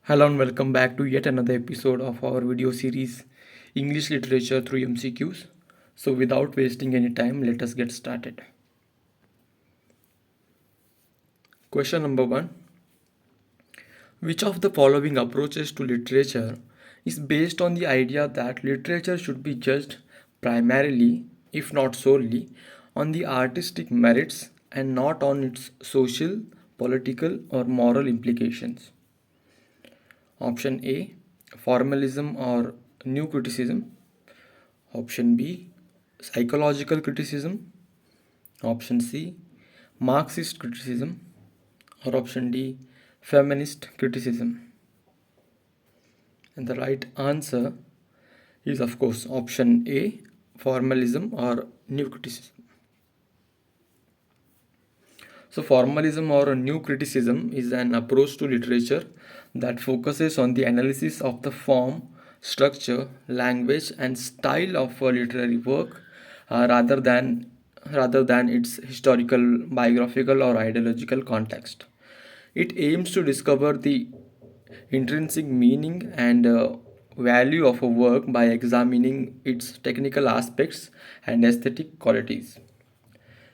Hello and welcome back to yet another episode of our video series English Literature through MCQs. So, without wasting any time, let us get started. Question number 1. Which of the following approaches to literature is based on the idea that literature should be judged primarily, if not solely, on the artistic merits and not on its social, political, or moral implications? Option A, formalism or new criticism. Option B, psychological criticism. Option C, Marxist criticism. Or option D, feminist criticism. And the right answer is, of course, option A, formalism or new criticism. So, formalism or new criticism is an approach to literature that focuses on the analysis of the form, structure, language, and style of a literary work uh, rather than rather than its historical, biographical, or ideological context. It aims to discover the intrinsic meaning and value of a work by examining its technical aspects and aesthetic qualities.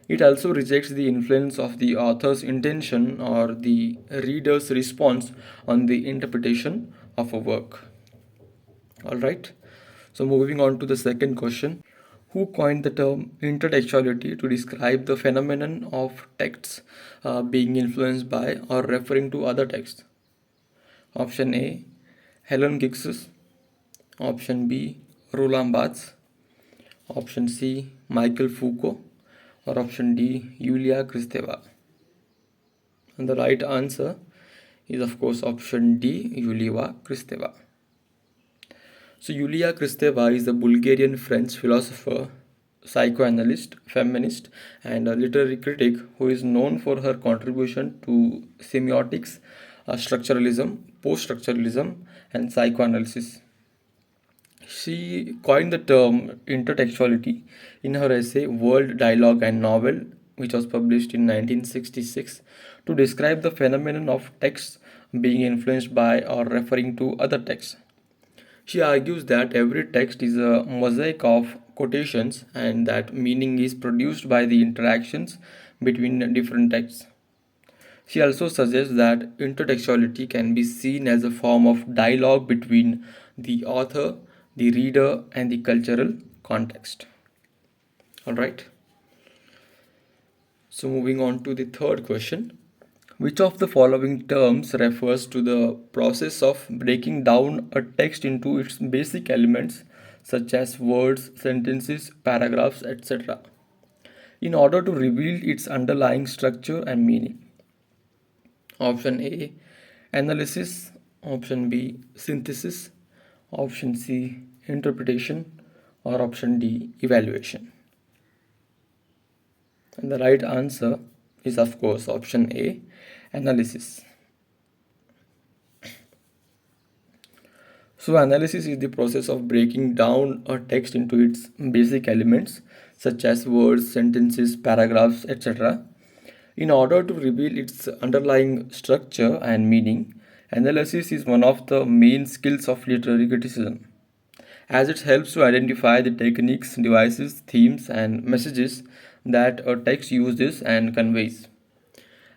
It also rejects the influence of the author's intention or the reader's response on the interpretation of a work. Alright, so moving on to the second question. Who coined the term intertextuality to describe the phenomenon of texts being influenced by or referring to other texts? Option A, Helen Gixus. Option B, Roland Barthes. Option C, Michael Foucault. Or option D, Yulia Kristeva. And the right answer is, of course, option D, Yulia Kristeva. So, Yulia Kristeva is a Bulgarian French philosopher, psychoanalyst, feminist, and a literary critic who is known for her contribution to semiotics, structuralism, post structuralism, and psychoanalysis. She coined the term intertextuality in her essay World Dialogue and Novel, which was published in 1966, to describe the phenomenon of texts being influenced by or referring to other texts. She argues that every text is a mosaic of quotations and that meaning is produced by the interactions between different texts. She also suggests that intertextuality can be seen as a form of dialogue between the author, the reader, and the cultural context. Alright, so moving on to the third question. Which of the following terms refers to the process of breaking down a text into its basic elements, such as words, sentences, paragraphs, etc., in order to reveal its underlying structure and meaning? Option A, analysis. Option B, synthesis. Option C, interpretation. Or option D, evaluation. And the right answer is, of course, option A, analysis. So, analysis is the process of breaking down a text into its basic elements, such as words, sentences, paragraphs, etc., in order to reveal its underlying structure and meaning. Analysis is one of the main skills of literary criticism, as it helps to identify the techniques, devices, themes, and messages that a text uses and conveys.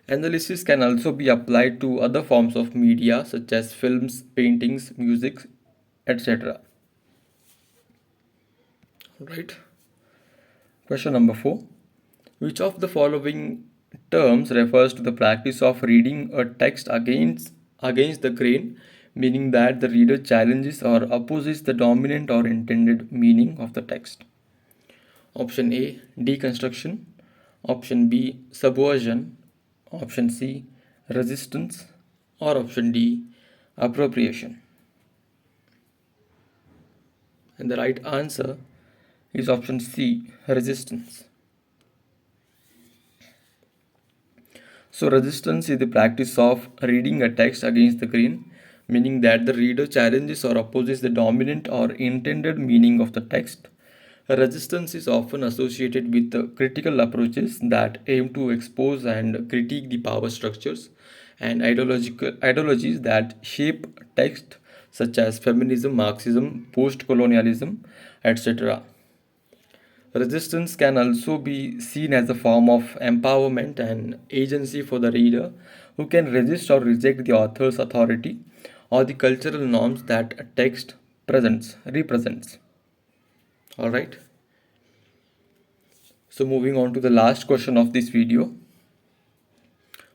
Analysis can also be applied to other forms of media such as films, paintings, music, etc. Right? Question number 4. Which of the following terms refers to the practice of reading a text against the grain, meaning that the reader challenges or opposes the dominant or intended meaning of the text? Option A, deconstruction. Option B, subversion. Option C, resistance. Or option D, appropriation. And the right answer is option C, resistance. So, resistance is the practice of reading a text against the grain, meaning that the reader challenges or opposes the dominant or intended meaning of the text. Resistance is often associated with critical approaches that aim to expose and critique the power structures and ideologies that shape text, such as feminism, Marxism, post-colonialism, etc. Resistance can also be seen as a form of empowerment and agency for the reader, who can resist or reject the author's authority or the cultural norms that a text represents. All right. So moving on to the last question of this video.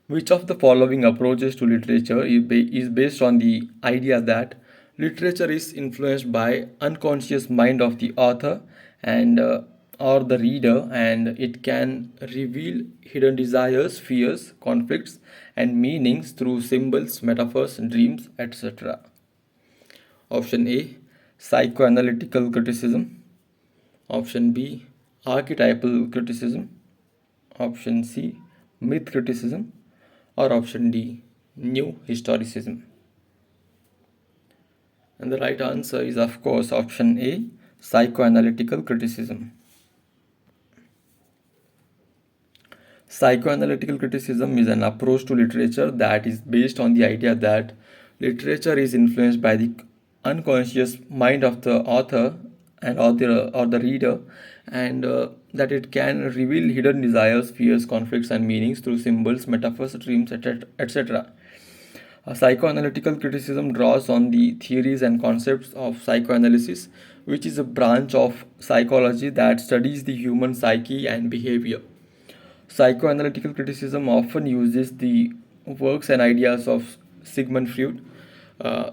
Which of the following approaches to literature is based on the idea that literature is influenced by unconscious mind of the author and or the reader, and it can reveal hidden desires, fears, conflicts, and meanings through symbols, metaphors, dreams, etc. Option A, psychoanalytical criticism. Option B, archetypal criticism. Option C, myth criticism. Or option D, new historicism. And the right answer is, of course, option A, psychoanalytical criticism. Psychoanalytical criticism is an approach to literature that is based on the idea that literature is influenced by the unconscious mind of the author and or the reader, and that it can reveal hidden desires, fears, conflicts, and meanings through symbols, metaphors, dreams, etc. Psychoanalytical criticism draws on the theories and concepts of psychoanalysis, which is a branch of psychology that studies the human psyche and behavior. Psychoanalytical criticism often uses the works and ideas of Sigmund Freud, uh,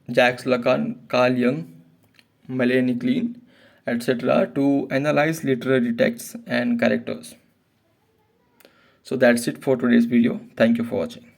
Jacques Lacan, Carl Jung, Melanie Klein, etc., to analyze literary texts and characters. So that's it for today's video. Thank you for watching.